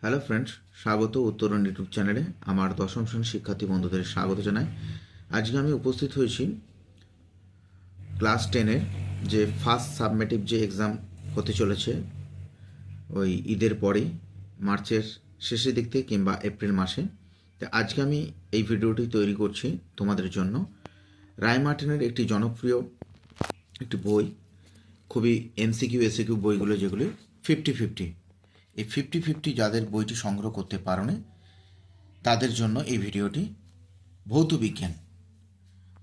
Hello friends, স্বাগত উত্তরণ YouTube চ্যানেলে আমার দশম শ্রেণীর শিক্ষার্থী বন্ধুদের স্বাগত জানাই। আজকে আমি উপস্থিত হয়েছি ক্লাস 10-এর যে ফার্স্ট সাবমেটিভ যে এক্সাম হতে চলেছে ওই ঈদের পরে, মার্চের শেষের দিক থেকে কিংবা এপ্রিল মাসে। তো আজকে আমি এই ভিডিওটি তৈরি করছি তোমাদের জন্য। রায় মার্টিনের একটি জনপ্রিয় একটি বই, খুবই এমসিকিউ এসিকিউ বইগুলো, যেগুলি 50-50, এই 50-50 যাদের বইটি সংগ্রহ করতে পারো না তাদের জন্য এই ভিডিওটি।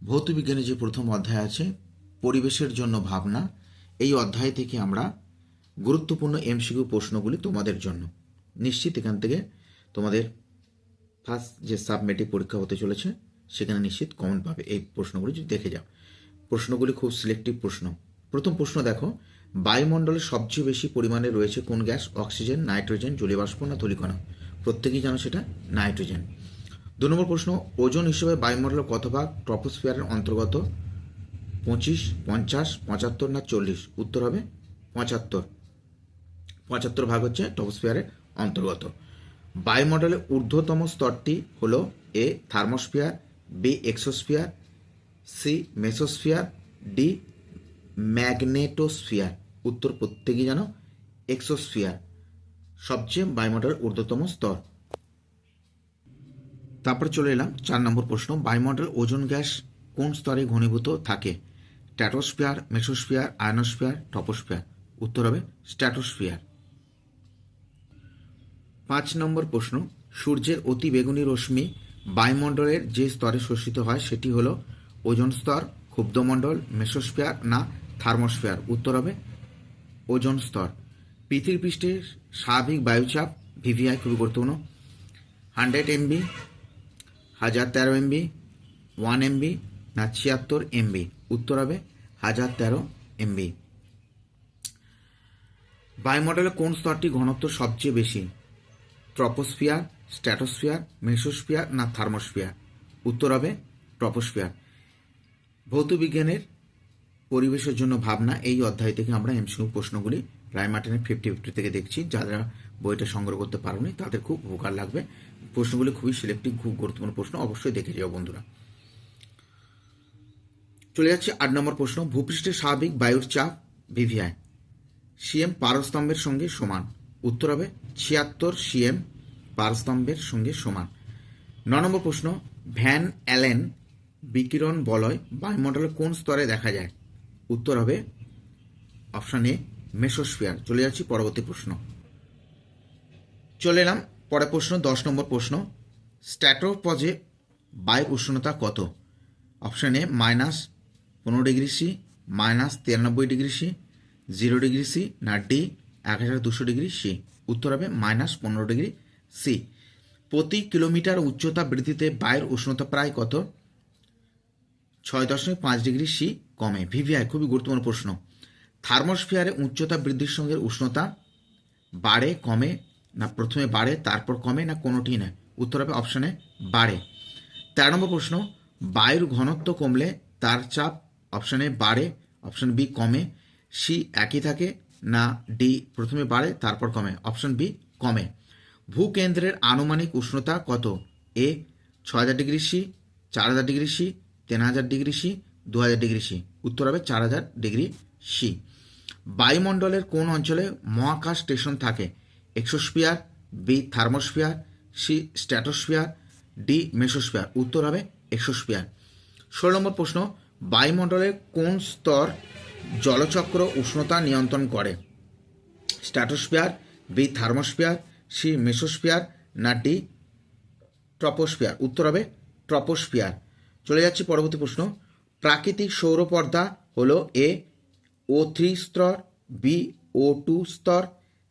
ভৌতবিজ্ঞানে যে প্রথম অধ্যায় আছে পরিবেশের জন্য ভাবনা, এই অধ্যায় থেকে আমরা গুরুত্বপূর্ণ এমসিকিউ প্রশ্নগুলি তোমাদের জন্য নিশ্চিত এখান থেকে তোমাদের ফার্স্ট যে সাবমেটিভ পরীক্ষা হতে চলেছে সেখানে নিশ্চিত কমন পাবে। এই প্রশ্নগুলি যদি দেখে যাও, প্রশ্নগুলি খুব সিলেক্টিভ প্রশ্ন। প্রথম প্রশ্ন দেখো, বায়ুমণ্ডলে সবচেয়ে বেশি পরিমাণে রয়েছে কোন গ্যাস? অক্সিজেন, নাইট্রোজেন, জলীয়বাষ্প না ধূলিকণা? প্রত্যেকেই জানো সেটা নাইট্রোজেন। 2 নম্বর প্রশ্ন, ওজন হিসেবে বায়ুমণ্ডলের কত ভাগ ট্রপোস্ফিয়ারের অন্তর্গত? 25, 50, 75 না 40? উত্তর হবে 75। 75 ভাগ হচ্ছে ট্রপোস্ফিয়ারের অন্তর্গত। বায়ুমণ্ডলের ঊর্ধ্বতম স্তরটি হলো A thermosphere, B exosphere, C mesosphere, D magnetosphere? উত্তর প্রত্যেকেই জানো এক্সোস্ফিয়ার সবচেয়ে বায়ুমণ্ডলের ঊর্ধ্বতম স্তর। তারপর চলে এলাম 4 নম্বর প্রশ্ন, বায়ুমণ্ডল ওজোন গ্যাস কোন স্তরে ঘনীভূত থাকে? Stratosphere, mesosphere, ionosphere, troposphere? উত্তর হবে স্ট্র্যাটোস্ফিয়ার। 5 নম্বর প্রশ্ন, সূর্যের অতি বেগুনি রশ্মি বায়ুমণ্ডলের যে স্তরে শোষিত হয় সেটি হলো ওজোন স্তর, ক্ষুব্ধমণ্ডল, মেসোস্ফিয়ার না থার্মোস্ফিয়ার? উত্তর হবে ওজোন স্তর। পৃথিবী পৃষ্ঠের স্বাভাবিক বায়ুচাপ ভিভিআই খুবই গুরুত্বপূর্ণ। 100 MB, 1013 MB, 1 MB না 76 MB? উত্তর হবে 1013 MB। বায়ুমণ্ডলে কোন স্তরটি ঘনত্ব সবচেয়ে বেশি? ট্রপোস্ফিয়ার, স্ট্র্যাটোস্ফিয়ার, মেসোস্ফিয়ার না থার্মোস্ফিয়ার? উত্তর হবে ট্রপোস্ফিয়ার। ভৌতবিজ্ঞানের পরিবেশের জন্য ভাবনা, এই অধ্যায় থেকে আমরা এমসিকিউ প্রশ্নগুলি রায় মার্টিনের 50-50 থেকে দেখছি। যারা বইটা সংগ্রহ করতে পারোনি তাদের খুব উপকার লাগবে। প্রশ্নগুলি খুবই সিলেক্টিভ, খুব গুরুত্বপূর্ণ প্রশ্ন, অবশ্যই দেখে যাও বন্ধুরা। চলে যাচ্ছে 8 নম্বর প্রশ্ন, ভূপৃষ্ঠের স্বাভাবিক বায়ুর চাপ ভিভিআই সিএম পারস্তম্ভের সঙ্গে সমান? উত্তর হবে 76 সিএম পারস্তম্ভের সঙ্গে সমান। 9 নম্বর প্রশ্ন, ভ্যান অ্যালেন বিকিরণ বলয় বায়ুমণ্ডলের কোন স্তরে দেখা যায়? উত্তর হবে অপশন এ মেসোস্ফিয়ার। চলে যাচ্ছি পরবর্তী প্রশ্ন। চলে এলাম পরের প্রশ্ন, 10 নম্বর প্রশ্ন, স্ট্র্যাটোপজে বায়ুর উষ্ণতা কত? Option A -15°C, -93°C, 0°C না ডি 1200°C? উত্তর হবে -15°C। প্রতি কিলোমিটার উচ্চতা বৃদ্ধিতে বায়ুর উষ্ণতা প্রায় কত? 6.5°C কমে। ভিভিআই খুবই গুরুত্বপূর্ণ প্রশ্ন। থার্মোস্ফিয়ারে উচ্চতা বৃদ্ধির সঙ্গে উষ্ণতা বাড়ে কমে না প্রথমে বাড়ে তারপর কমে না কোনোটি না? উত্তর হবে অপশনে বাড়ে। 13 নম্বর প্রশ্ন, বায়ুর ঘনত্ব কমলে তার চাপ? অপশনে বাড়ে, অপশন বি কমে, সি একই থাকে না ডি প্রথমে বাড়ে তারপর কমে? অপশন বি কমে। ভূকেন্দ্রের আনুমানিক উষ্ণতা কত? এ 6000°C, 4000°C, 3000°C, 2000°C? উত্তর হবে 4000°C। বায়ুমণ্ডলের কোন অঞ্চলে মহাকাশ স্টেশন থাকে? Exosphere, B thermosphere, C stratosphere, D mesosphere? উত্তর হবে এক্সোস্ফিয়ার। 16 নম্বর প্রশ্ন, বায়ুমণ্ডলের কোন স্তর জলচক্র উষ্ণতা নিয়ন্ত্রণ করে? Stratosphere, B thermosphere, C mesosphere না ডি ট্রপোস্ফিয়ার? উত্তর হবে ট্রপোস্ফিয়ার। চলে যাচ্ছি পরবর্তী প্রশ্ন, প্রাকৃতিক সৌরপর্দা হলো এ O3 স্তর, বি O2 স্তর,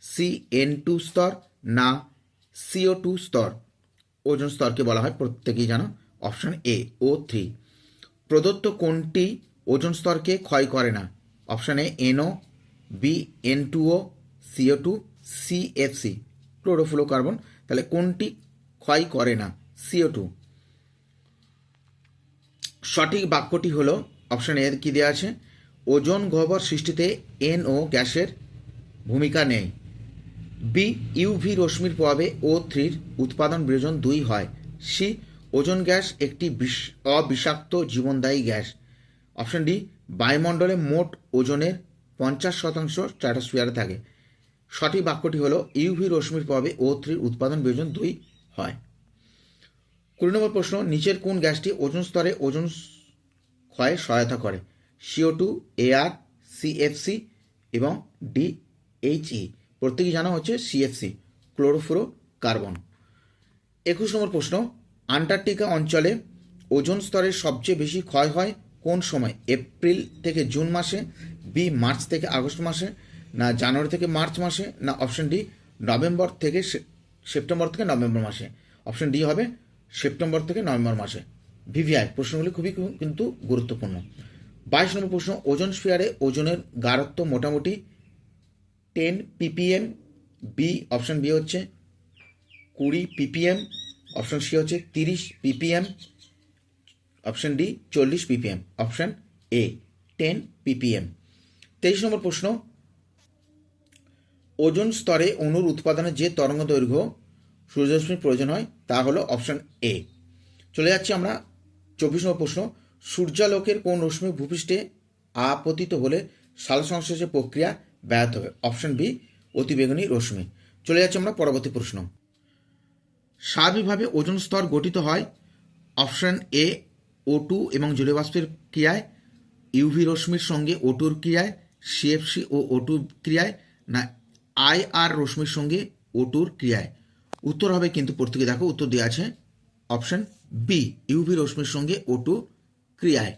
সি N2 স্তর না CO2 স্তর? ওজোন স্তরকে বলা হয়, প্রত্যেকেই জানো, অপশন এ O3। প্রদত্ত কোনটি ওজোন স্তরকে ক্ষয় করে না? Option A NO, B N2O, CO2, CFC chlorofluorocarbon. তাহলে কোনটি ক্ষয় করে না? CO2। সঠিক বাক্যটি হলো অপশন এ কি দেওয়া আছে, ওজোন গহ্বর সৃষ্টিতে NO গ্যাসের ভূমিকা নেই। বি ইউভি রশ্মির প্রভাবে O3 উৎপাদন বিয়োজন 2 হয়। সি ওজোন গ্যাস একটি অবিষাক্ত জীবনদায়ী গ্যাস। অপশন ডি বায়ুমণ্ডলে মোট ওজনের 50% স্ট্র্যাটোস্ফিয়ারে থাকে। সঠিক বাক্যটি হলো ইউভি রশ্মির প্রভাবে O3 উৎপাদন বিয়োজন 2 হয়। 20 নম্বর প্রশ্ন, নিচের কোন গ্যাসটি ওজোন স্তরে ওজোন ক্ষয়ে সহায়তা করে? CO2, AR, CFC এবং DHE। প্রত্যেকেই জানা হচ্ছে CFC, ক্লোরোফ্লোরোকার্বন। 21 নম্বর প্রশ্ন, আন্টার্কটিকা অঞ্চলে ওজোন স্তরের সবচেয়ে বেশি ক্ষয় হয় কোন সময়? এপ্রিল থেকে জুন মাসে, বি মার্চ থেকে আগস্ট মাসে, না জানুয়ারি থেকে মার্চ মাসে, না অপশন ডি নভেম্বর থেকে সেপ্টেম্বর থেকে নভেম্বর মাসে? অপশন ডি হবে সেপ্টেম্বর থেকে নভেম্বর মাসে। ভিভিআই প্রশ্নগুলি খুবই কিন্তু গুরুত্বপূর্ণ। 22 নম্বর প্রশ্ন, ওজোন স্ফিয়ারে ওজনের গাঢ়ত্ব মোটামুটি 10 ppm। বি অপশন বি হচ্ছে 20 ppm, অপশন সি হচ্ছে 30 ppm, option D 40 ppm, option A 10 ppm। 23 নম্বর প্রশ্ন, ওজোন স্তরে অণুর উৎপাদনে যে তরঙ্গ দৈর্ঘ্য সূর্যরশ্মির প্রয়োজন হয় তা হলো অপশন এ। চলে যাচ্ছি আমরা 24 নম্বর প্রশ্ন, সূর্যালোকের কোন রশ্মি ভূপৃষ্ঠে আপতিত হলে সালোকসংশ্লেষের প্রক্রিয়া ব্যাহত হবে? অপশন বি অতিবেগুনি রশ্মি। চলে যাচ্ছি আমরা পরবর্তী প্রশ্ন। স্বাভাবিকভাবে ওজোন স্তর গঠিত হয় অপশন এ O2 এবং জলীয় বাষ্পের ক্রিয়ায়, ইউভি রশ্মির সঙ্গে O2 র ক্রিয়ায়, CFC ও O2 ক্রিয়ায়, না IR রশ্মির সঙ্গে O2 র ক্রিয়ায়? উত্তর হবে কিন্তু প্রত্যেকে দেখো উত্তর দেওয়া আছে অপশন বি ইউভি রশ্মির সঙ্গে O2 ক্রিয়ায়।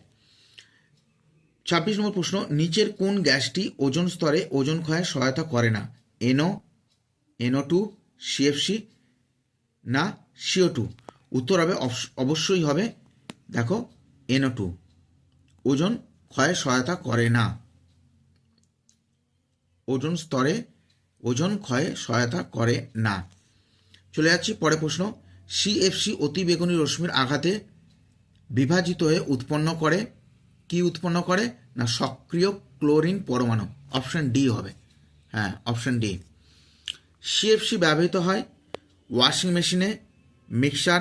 26 নম্বর প্রশ্ন, নিচের কোন গ্যাসটি ওজোন স্তরে ওজোন ক্ষয়ে সহায়তা করে না? NO2, CFC, না CO2? উত্তর হবে অবশ্যই হবে দেখো NO2, ওজোন ক্ষয়ে সহায়তা করে না। ওজোন স্তরে ওজোন ক্ষয়ে সহায়তা করে না। চলে যাচ্ছি পরের প্রশ্ন, CFC অতিবেগুনি রশ্মির আঘাতে বিভাজিত হয়ে উৎপন্ন করে কি উৎপন্ন করে? না সক্রিয় ক্লোরিন পরমাণু। অপশন ডি হবে, হ্যাঁ অপশন ডি। CFC ব্যবহৃত হয় ওয়াশিং মেশিনে, মিক্সার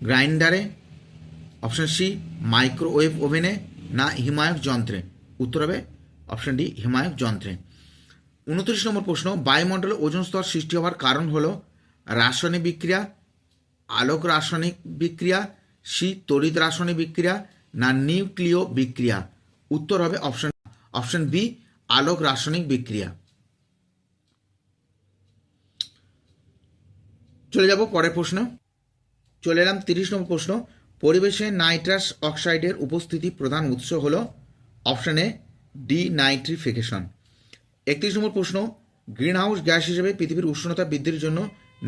গ্রাইন্ডারে, অপশন সি মাইক্রোওয়েভ ওভেনে, না হিমায়ক যন্ত্রে? উত্তর হবে অপশন ডি হিমায়ক যন্ত্রে। 29 নম্বর প্রশ্ন, বায়ুমণ্ডলে ওজোন স্তর সৃষ্টি হওয়ার কারণ হলো রাসায়নিক বিক্রিয়া, আলোক রাসায়নিক বিক্রিয়া, সি তড়িৎ রাসায়নিক বিক্রিয়া, না নিউক্লিয় বিক্রিয়া? উত্তর হবে অপশন বি আলোক রাসায়নিক বিক্রিয়া। চলে যাব পরের প্রশ্ন। চলে এলাম 30 নম্বর প্রশ্ন, পরিবেশে নাইট্রাস অক্সাইডের উপস্থিতি প্রধান উৎস হলো অপশন এ ডি নাইট্রিফিকেশন। 31 নম্বর প্রশ্ন, গ্রিনহাউস গ্যাস হিসেবে পৃথিবীর উষ্ণতা বৃদ্ধির জন্য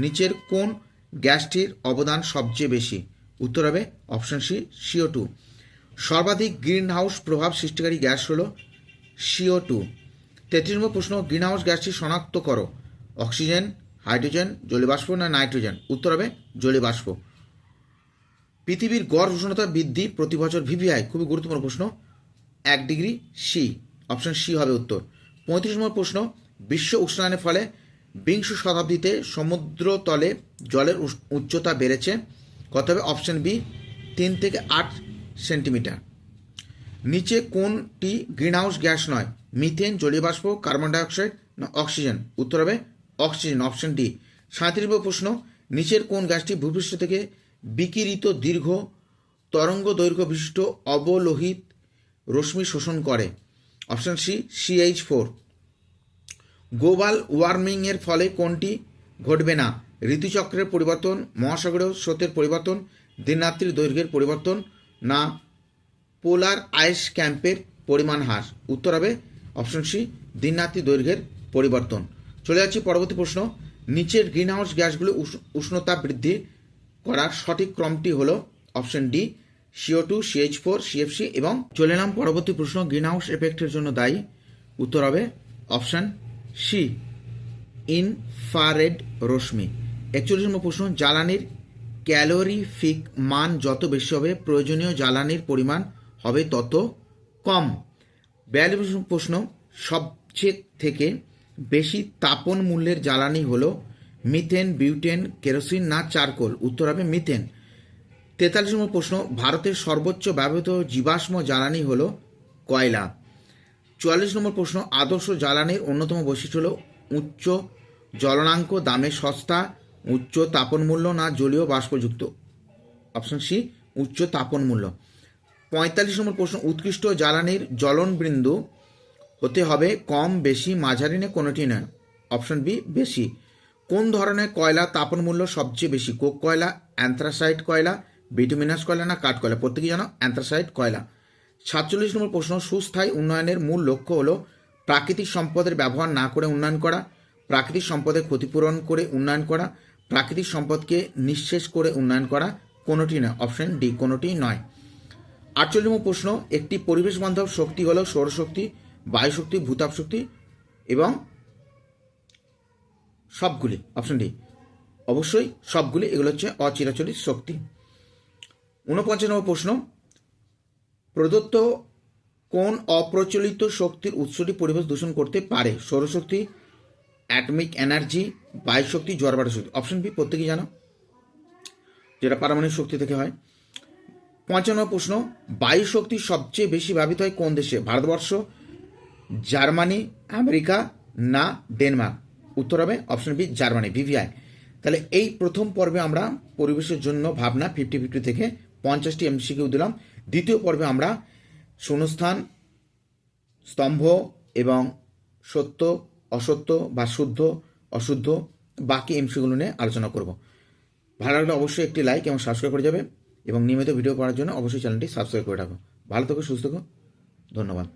নিচের কোন গ্যাসটির অবদান সবচেয়ে বেশি? উত্তর হবে অপশন সি CO2। সর্বাধিক গ্রিনহাউস প্রভাব সৃষ্টিকারী গ্যাস হলো CO2। 33 নম্বর প্রশ্ন, গ্রিনহাউস গ্যাসটি শনাক্ত করো, অক্সিজেন, হাইড্রোজেন, জলীয়বাষ্প, না নাইট্রোজেন? উত্তর হবে জলীয়বাষ্প। পৃথিবীর গড় উষ্ণতা বৃদ্ধি প্রতি বছর ভিভিআই, খুবই গুরুত্বপূর্ণ প্রশ্ন, 1 ডিগ্রি সি। অপশন সি হবে উত্তর। 35 নম্বর প্রশ্ন, বিশ্ব উষ্ণায়নের ফলে বিংশ শতাব্দীতে সমুদ্রতলে জলের উচ্চতা বেড়েছে কত হবে? অপশন বি 3 থেকে 8 সেন্টিমিটার। নিচে কোনটি গ্রিনহাউস গ্যাস নয়? মিথেন, জলীয়বাষ্প, কার্বন ডাইঅক্সাইড, না অক্সিজেন? উত্তর হবে অক্সিজেন, অপশন ডি। 37 নম্বর প্রশ্ন, নিচের কোন গ্যাসটি ভূপৃষ্ঠ থেকে বিকিরিত দীর্ঘ তরঙ্গ দৈর্ঘ্য বিশিষ্ট অবলোহিত রশ্মি শোষণ করে? Option C CH4। গ্লোবাল ওয়ার্মিংয়ের ফলে কোনটি ঘটবে না? ঋতুচক্রের পরিবর্তন, মহাসাগরীয় স্রোতের পরিবর্তন, দিনরাত্রির দৈর্ঘ্যের পরিবর্তন, না পোলার আইস ক্যাম্পের পরিমাণ হ্রাস? উত্তর হবে অপশন সি দিনরাত্রি দৈর্ঘ্যের পরিবর্তন। চলে যাচ্ছি পরবর্তী প্রশ্ন, নিচের গ্রিনহাউস গ্যাসগুলো উষ্ণতা বৃদ্ধি করার সঠিক ক্রমটি হলো option D CO2, CH4, CFC এবং চলে এলাম পরবর্তী প্রশ্ন, গ্রিনহাউস এফেক্টের জন্য দায়ী? উত্তর হবে অপশন সি ইনফ্রারেড রশ্মি। 41 নম্বর প্রশ্ন, জ্বালানির ক্যালোরিফিক মান যত বেশি হবে প্রয়োজনীয় জ্বালানির পরিমাণ হবে তত কম। 42 প্রশ্ন, সবচেয়ে থেকে বেশি তাপন মূল্যের জ্বালানি হলো মিথেন, বিউটেন, কেরোসিন না চারকোল? উত্তর হবে মিথেন। 43 নম্বর প্রশ্ন, ভারতের সর্বোচ্চ ব্যবহৃত জীবাশ্ম জ্বালানি হলো কয়লা। 44 নম্বর প্রশ্ন, আদর্শ জ্বালানির অন্যতম বৈশিষ্ট্য হলো উচ্চ জ্বলনাঙ্ক, দামে সস্তা, উচ্চ তাপন মূল্য না জলীয় বাষ্পযুক্ত? অপশন সি, উচ্চ তাপন মূল্য। 45 নম্বর প্রশ্ন, উৎকৃষ্ট জ্বালানির জ্বলনবিন্দু হতে হবে কম, বেশি, মাঝারি না কোনোটি নয়? অপশন বি, বেশি। কোন ধরনের কয়লা তাপন মূল্য সবচেয়ে বেশি? কোক কয়লা, অ্যান্থ্রাসাইট কয়লা, বিটুমিনাস কয়লা না কাঠ কয়লা? প্রত্যেকেই জানো অ্যান্থ্রাসাইট কয়লা। 47 নম্বর প্রশ্ন, সুস্থায়ী উন্নয়নের মূল লক্ষ্য হলো প্রাকৃতিক সম্পদের ব্যবহার না করে উন্নয়ন করা, প্রাকৃতিক সম্পদের ক্ষতিপূরণ করে উন্নয়ন করা, প্রাকৃতিক সম্পদকে নিঃশেষ করে উন্নয়ন করা? কোনোটি নয়। অপশন ডি, কোনোটি নয়। 48 নম্বর প্রশ্ন, একটি পরিবেশ বান্ধব শক্তি হলো সৌরশক্তি, বায়ুশক্তি, ভূতাপ শক্তি এবং সবগুলি? অপশন ডি, অবশ্যই সবগুলি। এগুলো হচ্ছে অচিরাচরিত শক্তি। 49 নম্বর প্রশ্ন, প্রদত্ত কোন অপ্রচলিত শক্তির উৎসটি পরিবেশ দূষণ করতে পারে? সৌরশক্তি, অ্যাটমিক এনার্জি, বায়ুশক্তি, জড়বায়ু শক্তি? অপশন বি, প্রত্যেকেই জানো, যেটা পারমাণবিক শক্তি থেকে হয়। 55 নম্বর প্রশ্ন, বায়ু শক্তি সবচেয়ে বেশি ব্যবহৃত হয় কোন দেশে? ভারতবর্ষ, জার্মানি, আমেরিকা না ডেনমার্ক? উত্তর হবে অপশন বি, জার্মানি, ভিভিআই। তাহলে এই প্রথম পর্বে আমরা পরিবেশের জন্য ভাবনা 50-50 থেকে 50টি এমসিকিউ দিলাম। দ্বিতীয় পর্বে আমরা শূন্যস্থান, স্তম্ভ এবং সত্য, অসত্য বা শুদ্ধ, অশুদ্ধ বাকি এমসিকিউগুলো নিয়ে আলোচনা করব। ভালো লাগলে অবশ্যই একটি লাইক এবং সাবস্ক্রাইব করে যাবে এবং নিয়মিত ভিডিও পাওয়ার জন্য অবশ্যই চ্যানেলটি সাবস্ক্রাইব করে রাখো। ভালো থেকো, সুস্থ থেকো, ধন্যবাদ।